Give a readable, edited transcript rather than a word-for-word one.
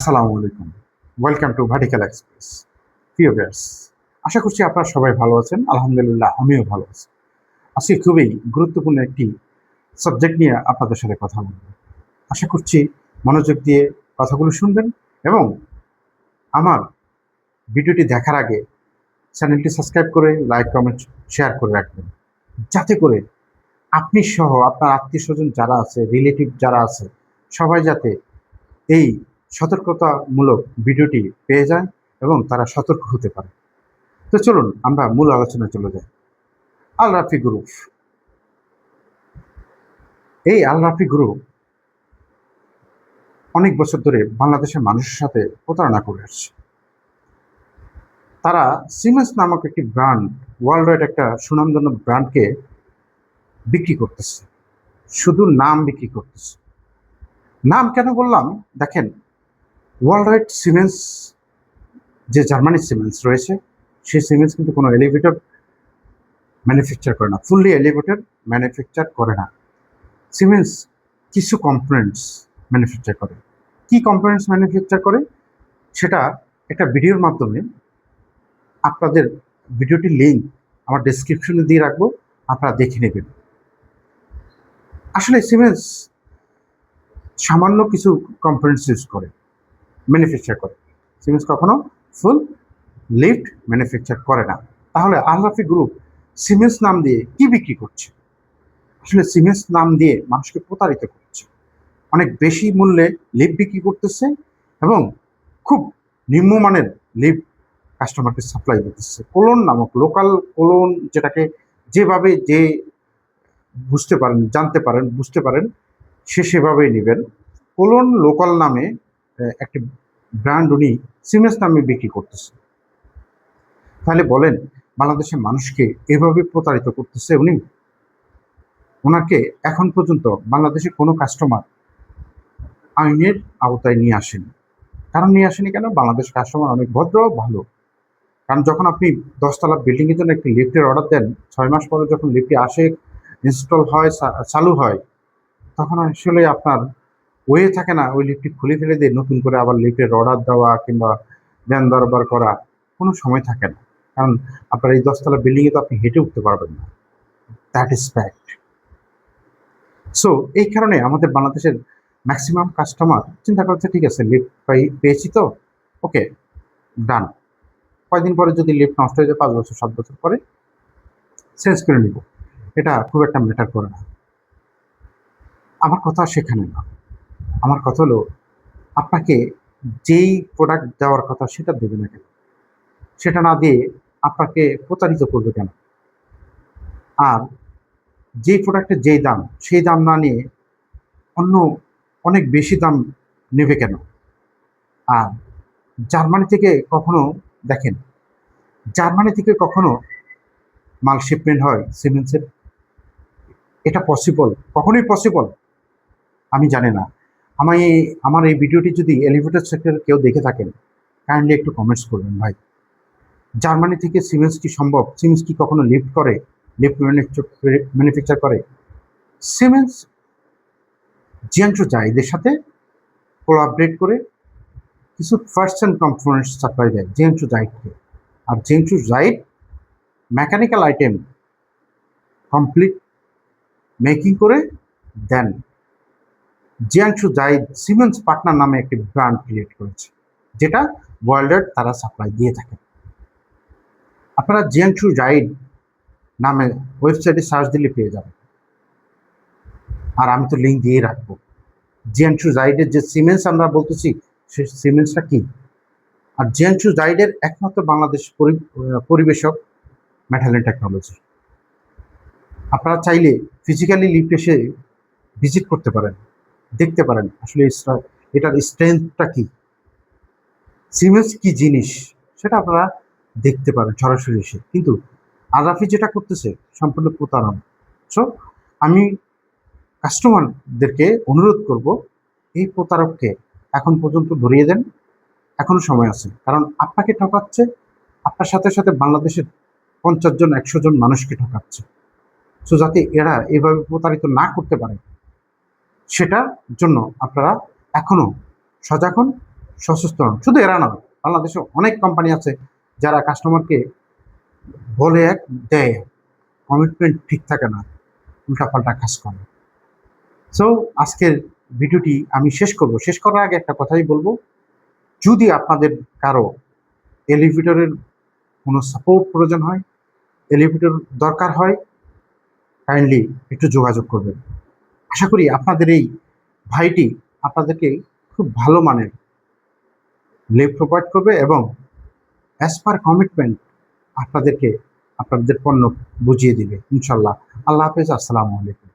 আসসালামু আলাইকুম। Welcome to vertical express. প্রিয় ভিউয়ার্স, আশা করছি আপনারা সবাই ভালো আছেন। আলহামদুলিল্লাহ আমিও ভালো আছি। আজকে খুবই গুরুত্বপূর্ণ একটি সাবজেক্ট নিয়ে আপনাদের সাথে কথা বলব। আশা করছি মনোযোগ দিয়ে কথাগুলো শুনবেন এবং আমার ভিডিওটি দেখার আগে চ্যানেলটি সাবস্ক্রাইব করে লাইক, কমেন্ট, শেয়ার করে রাখবেন। যাতে করে আপনি সহ আপনার আত্মীয়স্বজন যারা আছে, রিলেটিভ যারা আছে, সবাই যাতে এই সতর্কতামূলক ভিডিওটি পেয়ে যায় এবং তারা সতর্ক হতে পারে। তো চলুন আমরা মূল আলোচনায় চলে যাই। আল রাফি গ্রুপ, এই আল রাফি গ্রুপ অনেক বছর ধরে বাংলাদেশের মানুষের সাথে প্রতারণা করে আসছে। তারা সিমেন্স নামক একটি ব্র্যান্ড, ওয়ার্ল্ড ওয়াইড একটা সুনামধন্য ব্র্যান্ডকে বিক্রি করতেছে। শুধু নাম বিক্রি করতেছে। নাম কেন বললাম? দেখেন, ওয়ার্ল্ড ওয়াইড সিমেন্স, যে জার্মানির সিমেন্স রয়েছে, সেই সিমেন্স কিন্তু কোনো এলিভেটর ম্যানুফ্যাকচার করে না, ফুললি এলিভেটর ম্যানুফ্যাকচার করে না। সিমেন্স কিছু কম্পোনেন্টস ম্যানুফ্যাকচার করে। কি কম্পোনেন্টস ম্যানুফ্যাকচার করে সেটা একটা ভিডিওর মাধ্যমে আপনাদের ভিডিওটির লিঙ্ক আমার ডেসক্রিপশনে দিয়ে রাখবো, আপনারা দেখে নেবেন। আসলে সিমেন্স সামান্য কিছু কম্পোনেন্টস ইউজ করে, ম্যানুফ্যাকচার করে। সিমেন্স কখনো ফুল লিফট ম্যানুফ্যাকচার করে না। তাহলে আল রাফি গ্রুপ সিমেন্স নাম দিয়ে কি বিক্রি করছে? আসলে সিমেন্স নাম দিয়ে মানুষকে প্রতারিত করছে। অনেক বেশি মূল্যে লিফট বিক্রি করতেছে এবং খুব নিম্নমানের লিফট কাস্টমারকে সাপ্লাই দিতেছে। কোলন নামক লোকাল কোলন, যেটাকে যেভাবে যে বুঝতে পারেন, জানতে পারেন, বুঝতে পারেন, সে সেভাবেই নেবেন। কোলন লোকাল নামে একটি ব্র্যান্ড উনি সিমেন্স নামে বিক্রি করতেছে। তাহলে বলেন, বাংলাদেশের মানুষকে এভাবে প্রতারিত করতেছে উনি? ওনাকে এখন পর্যন্ত বাংলাদেশের কোনো কাস্টমার আইনের আওতায় নিয়ে আসেনি। কারণ নিয়ে আসেনি কেন? বাংলাদেশ কাস্টমার অনেক ভদ্র, ভালো। কারণ যখন আপনি 10 তলা বিল্ডিংয়ের জন্য একটি লিফটের অর্ডার দেন, 6 মাস পরে যখন লিফটটি আসে, ইনস্টল হয়, চালু হয়, তখন আসলে আপনার ওয়ে থাকে না ওই লিফটটি খুলে ফেলে দিয়ে নতুন করে আবার লিফটের অর্ডার দেওয়া কিংবা দেন দরবার করা। কোনো সময় থাকে না। কারণ আপনার এই 10 তলা বিল্ডিংয়ে তো আপনি হেঁটে উঠতে পারবেন না। That is fact. সো এই কারণে আমাদের বাংলাদেশের ম্যাক্সিমাম কাস্টমার চিন্তা করছে, ঠিক আছে লিফট পেয়েছি তো, ওকে, ডান। কয়দিন পরে যদি লিফট নষ্ট হয়ে যায়, 5 বছর 7 বছর পরে চেঞ্জ করে নিব, এটা খুব একটা ম্যাটার করে না। আমার কথা সেখানে না। আমার কথা হলো, আপনাকে যেই প্রোডাক্ট দেওয়ার কথা সেটা দেবে না কেন? সেটা না দিয়ে আপনাকে প্রতারিত করবে কেন? আর যেই প্রোডাক্টের যেই দাম, সেই দাম না নিয়ে অন্য অনেক বেশি দাম নেবে কেন? আর জার্মানি থেকে কখনো, দেখেন, জার্মানি থেকে কখনো মাল শিপমেন্ট হয় সিমেন্টসের? এটা পসিবল? কখনোই পসিবল? আমি জানি না। আমার এই ভিডিওটি যদি এলিভেটর সেক্টরে কেউ দেখে থাকেন, কাইন্ডলি একটু কমেন্টস করবেন ভাই। জার্মানি থেকে সিমেন্স কি সম্ভব? সিমেন্স কি কখনো লিফট করে, লিফট ম্যানুফ্যাকচার করে? সিমেন্স জিয়াংশু জাইদের সাথে কোলাবরেট করে কিছু ফার্স্ট অ্যান্ড কম্পোনেন্টস সাপ্লাই দেয় জিয়াংশু জাইদকে। আর জিয়াংশু জাইদ মেকানিক্যাল আইটেম কমপ্লিট মেকিং করে দেন। জিয়াংশু জাইদ সিমেন্স পার্টনার নামে একটি ব্র্যান্ড ক্রিয়েট করেছে, যেটা ওয়ার্ল্ডের তারা সাপ্লাই দিয়ে থাকে। আপনারা জিয়াংশু জাইদ নামে ওয়েবসাইটে সার্চ দিলে পেয়ে যাবেন, আর আমি তো লিঙ্ক দিয়ে রাখবো। জিয়াংশু জাইডের যে সিমেন্স আমরা বলতেছি, সেই সিমেন্সটা কি? আর জিয়াংশু জাইডের একমাত্র বাংলাদেশ পরিবেশক মেটালিন টেকনোলজি। আপনারা চাইলে ফিজিক্যালি লিফট এসে ভিজিট করতে পারেন, দেখতে পারেন আসলে এটার স্ট্রেংথটা কি, সিমেন্স কি জিনিস, সেটা আপনারা দেখতে পারেন সরাসরি এসে। কিন্তু আল রাফি যেটা করতেছে সম্পূর্ণ প্রতারণা। সো আমি কাস্টমারদেরকে অনুরোধ করব, এই প্রতারককে এখন পর্যন্ত ধরিয়ে দেন, এখনো সময় আছে। কারণ আপনাকে ঠকাচ্ছে, আপনার সাথে সাথে বাংলাদেশের 50 জন 100 জন মানুষকে ঠকাচ্ছে। সো যাতে এরা এভাবে প্রতারিত না করতে পারে, সেটার জন্য আপনারা এখনো সজাগ হন, সচেতন। শুধু এরা নয়, বাংলাদেশে অনেক কোম্পানি আছে যারা কাস্টমারকে বলে এক, দেয় এক, কমিটমেন্ট ঠিক থাকে না, উল্টাপাল্টা কাজ করে। সো আজকের ভিডিওটি আমি শেষ করব। শেষ করার আগে একটা কথাই বলবো, যদি আপনাদের কারো এলিভেটরের কোনো সাপোর্ট প্রয়োজন হয়, এলিভেটর দরকার হয়, কাইন্ডলি একটু যোগাযোগ করবেন। আশা করি আপনাদের এই ভাইটি আপনাদেরকে খুব ভালো মানের লিফট প্রোভাইড করবে এবং অ্যাজ পার কমিটমেন্ট আপনাদেরকে আপনাদের পণ্য বুঝিয়ে দিবে ইনশাল্লাহ। আল্লাহ হাফেজ, আসসালামু আলাইকুম।